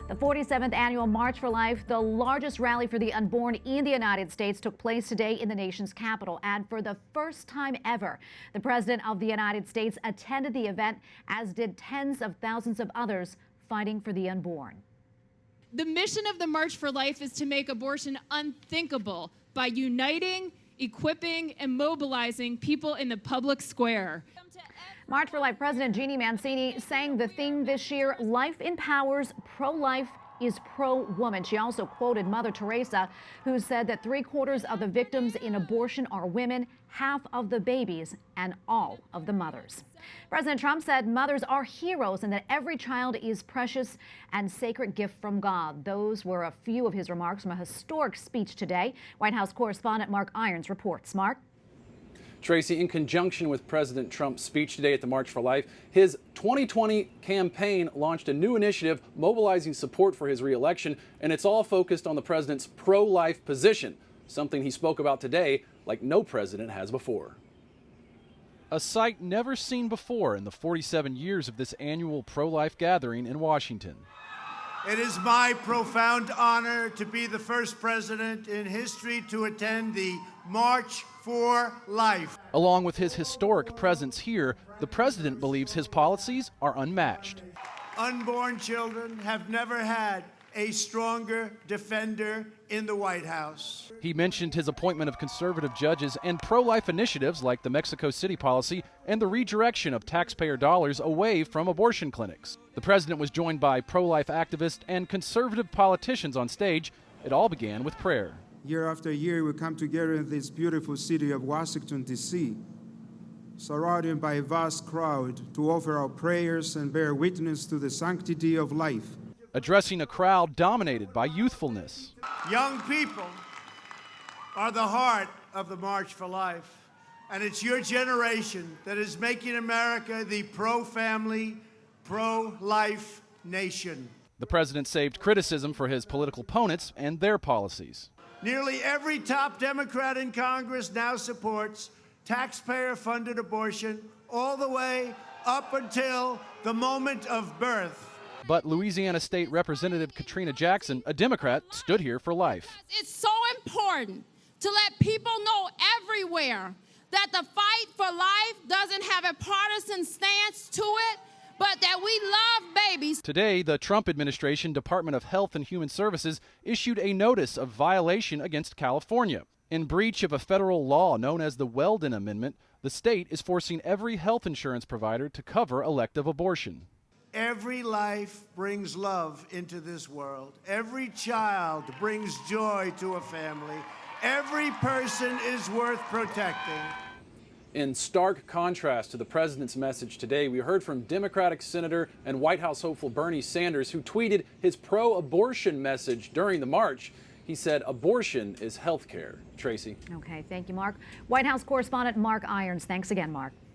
The 47th annual March for Life, the largest rally for the unborn in the United States, took place today in the nation's capital. And for the first time ever, the President of the United States attended the event, as did tens of thousands of others fighting for the unborn. The mission of the March for Life is to make abortion unthinkable by uniting, equipping, and mobilizing people in the public square. March for Life President Jeannie Mancini sang the theme this year, "Life empowers, pro-life is pro-woman." She also quoted Mother Teresa, who said that 3/4 of the victims in abortion are women, half of the babies, and all of the mothers. President Trump said mothers are heroes and that every child is precious and sacred gift from God. Those were a few of his remarks from a historic speech today. White House correspondent Mark Irons reports. Mark? Tracy, in conjunction with President Trump's speech today at the March for Life, his 2020 campaign launched a new initiative mobilizing support for his reelection, and it's all focused on the president's pro-life position, something he spoke about today like no president has before. A sight never seen before in the 47 years of this annual pro-life gathering in Washington. It is my profound honor to be the first president in history to attend the March for Life. Along with his historic presence here, the president believes his policies are unmatched. Unborn children have never had a stronger defender in the White House. He mentioned his appointment of conservative judges and pro-life initiatives like the Mexico City policy and the redirection of taxpayer dollars away from abortion clinics. The president was joined by pro-life activists and conservative politicians on stage. It all began with prayer. Year after year, we come together in this beautiful city of Washington, D.C., surrounded by a vast crowd to offer our prayers and bear witness to the sanctity of life. Addressing a crowd dominated by youthfulness. Young people are the heart of the March for Life, and it's your generation that is making America the pro-family, pro-life nation. The president saved criticism for his political opponents and their policies. Nearly every top Democrat in Congress now supports taxpayer-funded abortion all the way up until the moment of birth. But Louisiana State Representative Katrina Jackson, a Democrat, stood here for life. It's so important to let people know everywhere that the fight for life doesn't have a partisan stance to it, but that we love babies. Today, the Trump administration Department of Health and Human Services issued a notice of violation against California. In breach of a federal law known as the Weldon Amendment, the state is forcing every health insurance provider to cover elective abortion. Every life brings love into this world. Every child brings joy to a family. Every person is worth protecting. In stark contrast to the president's message today, we heard from Democratic Senator and White House hopeful Bernie Sanders, who tweeted his pro-abortion message during the march. He said abortion is health care. Tracy. Okay, thank you, Mark. White House correspondent Mark Irons. Thanks again, Mark.